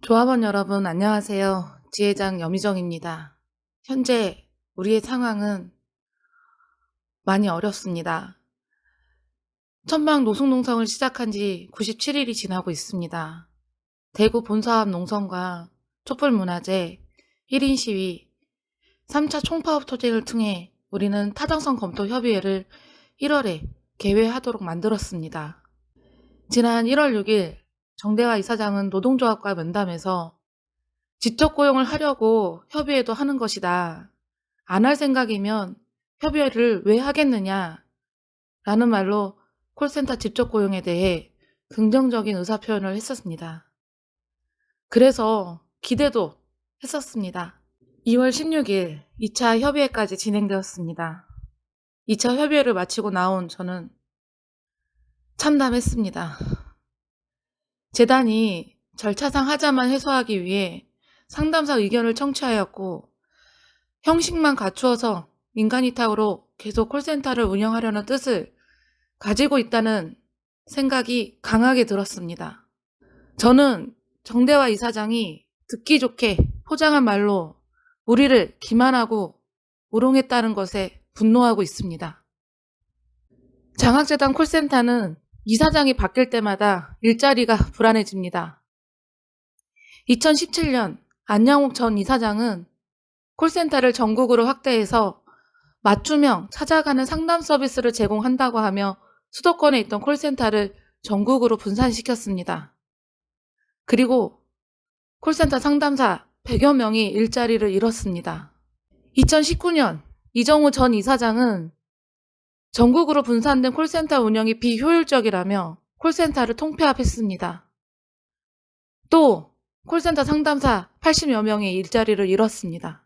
조합원 여러분 안녕하세요. 지회장 여미정입니다. 현재 우리의 상황은 많이 어렵습니다. 천막 노숙농성을 시작한 지 97일이 지나고 있습니다. 대구 본사업 농성과 촛불문화제, 1인 시위, 3차 총파업 투쟁을 통해 우리는 타당성 검토 협의회를 1월에 개회하도록 만들었습니다. 지난 1월 6일 정대화 이사장은 노동조합과 면담에서 지적 고용을 하려고 협의회도 하는 것이다. 안 할 생각이면 협의회를 왜 하겠느냐? 라는 말로 콜센터 직접 고용에 대해 긍정적인 의사표현을 했었습니다. 그래서 기대도 했었습니다. 2월 16일 2차 협의회까지 진행되었습니다. 2차 협의회를 마치고 나온 저는 참담했습니다. 재단이 절차상 하자만 해소하기 위해 상담사 의견을 청취하였고 형식만 갖추어서 민간위탁으로 계속 콜센터를 운영하려는 뜻을 가지고 있다는 생각이 강하게 들었습니다. 저는 정대화 이사장이 듣기 좋게 포장한 말로 우리를 기만하고 우롱했다는 것에 분노하고 있습니다. 장학재단 콜센터는 이사장이 바뀔 때마다 일자리가 불안해집니다. 2017년 안양옥 전 이사장은 콜센터를 전국으로 확대해서 맞춤형 찾아가는 상담 서비스를 제공한다고 하며 수도권에 있던 콜센터를 전국으로 분산시켰습니다. 그리고 콜센터 상담사 100여 명이 일자리를 잃었습니다. 2019년 이정우 전 이사장은 전국으로 분산된 콜센터 운영이 비효율적이라며 콜센터를 통폐합했습니다. 또 콜센터 상담사 80여 명의 일자리를 잃었습니다.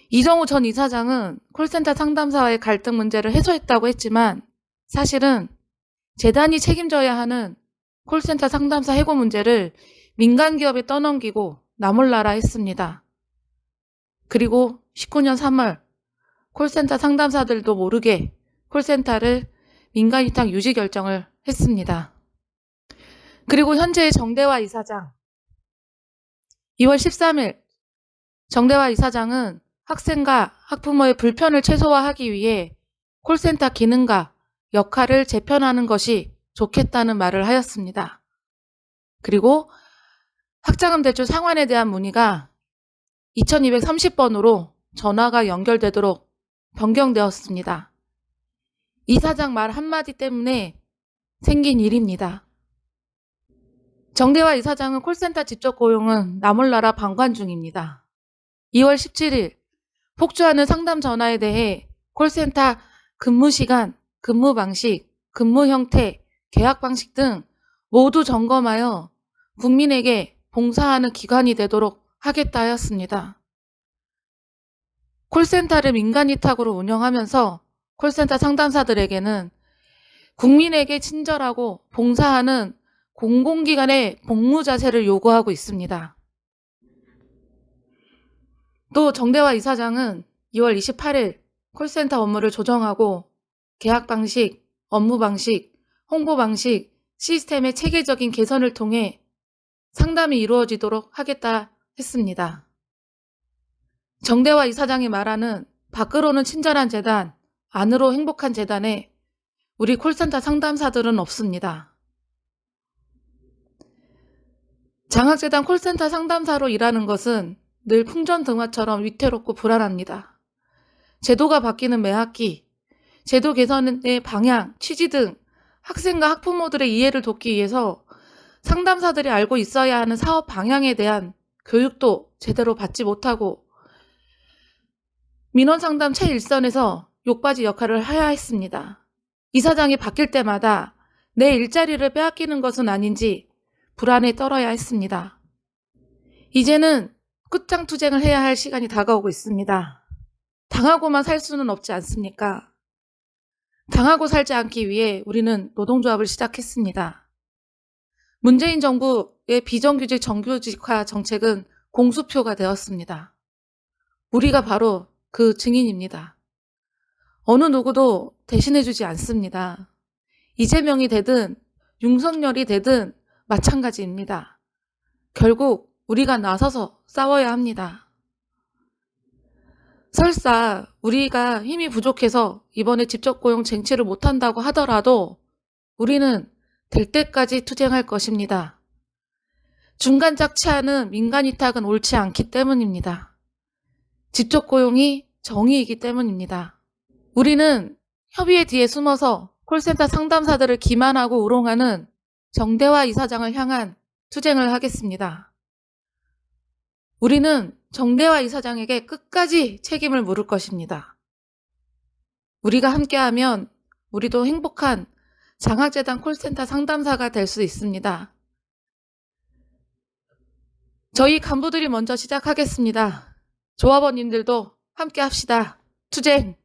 이정우 전 이사장은 콜센터 상담사와의 갈등 문제를 해소했다고 했지만 사실은 재단이 책임져야 하는 콜센터 상담사 해고 문제를 민간 기업에 떠넘기고 나몰라라 했습니다. 그리고 19년 3월 콜센터 상담사들도 모르게 콜센터를 민간 위탁 유지 결정을 했습니다. 그리고 현재의 정대화 이사장 2월 13일 정대화 이사장은 학생과 학부모의 불편을 최소화하기 위해 콜센터 기능과 역할을 재편하는 것이 좋겠다는 말을 하였습니다. 그리고 학자금 대출 상환에 대한 문의가 2230번으로 전화가 연결되도록 변경되었습니다. 이사장 말 한마디 때문에 생긴 일입니다. 정대화 이사장은 콜센터 직접 고용은 나몰라라 방관 중입니다. 2월 17일 폭주하는 상담 전화에 대해 콜센터 근무 시간, 근무 방식, 근무 형태, 계약 방식 등 모두 점검하여 국민에게 봉사하는 기관이 되도록 하겠다 하였습니다. 콜센터를 민간 위탁으로 운영하면서 콜센터 상담사들에게는 국민에게 친절하고 봉사하는 공공기관의 복무 자세를 요구하고 있습니다. 또 정대화 이사장은 2월 28일 콜센터 업무를 조정하고 계약 방식, 업무 방식, 홍보 방식, 시스템의 체계적인 개선을 통해 상담이 이루어지도록 하겠다 했습니다. 정대화 이사장이 말하는 밖으로는 친절한 재단, 안으로 행복한 재단에 우리 콜센터 상담사들은 없습니다. 장학재단 콜센터 상담사로 일하는 것은 늘 풍전등화처럼 위태롭고 불안합니다. 제도가 바뀌는 매 학기, 제도 개선의 방향, 취지 등 학생과 학부모들의 이해를 돕기 위해서 상담사들이 알고 있어야 하는 사업 방향에 대한 교육도 제대로 받지 못하고 민원상담 최일선에서 욕받이 역할을 해야 했습니다. 이사장이 바뀔 때마다 내 일자리를 빼앗기는 것은 아닌지 불안에 떨어야 했습니다. 이제는 끝장투쟁을 해야 할 시간이 다가오고 있습니다. 당하고만 살 수는 없지 않습니까? 당하고 살지 않기 위해 우리는 노동조합을 시작했습니다. 문재인 정부의 비정규직 정규직화 정책은 공수표가 되었습니다. 우리가 바로 그 증인입니다. 어느 누구도 대신해주지 않습니다. 이재명이 되든 윤석열이 되든 마찬가지입니다. 결국 우리가 나서서 싸워야 합니다. 설사 우리가 힘이 부족해서 이번에 직접 고용 쟁취를 못한다고 하더라도 우리는 될 때까지 투쟁할 것입니다. 중간 착취하는 민간 위탁은 옳지 않기 때문입니다. 직접 고용이 정의이기 때문입니다. 우리는 협의회 뒤에 숨어서 콜센터 상담사들을 기만하고 우롱하는 정대화 이사장을 향한 투쟁을 하겠습니다. 우리는 정대화 이사장에게 끝까지 책임을 물을 것입니다. 우리가 함께하면 우리도 행복한 장학재단 콜센터 상담사가 될 수 있습니다. 저희 간부들이 먼저 시작하겠습니다. 조합원님들도 함께 합시다. 투쟁!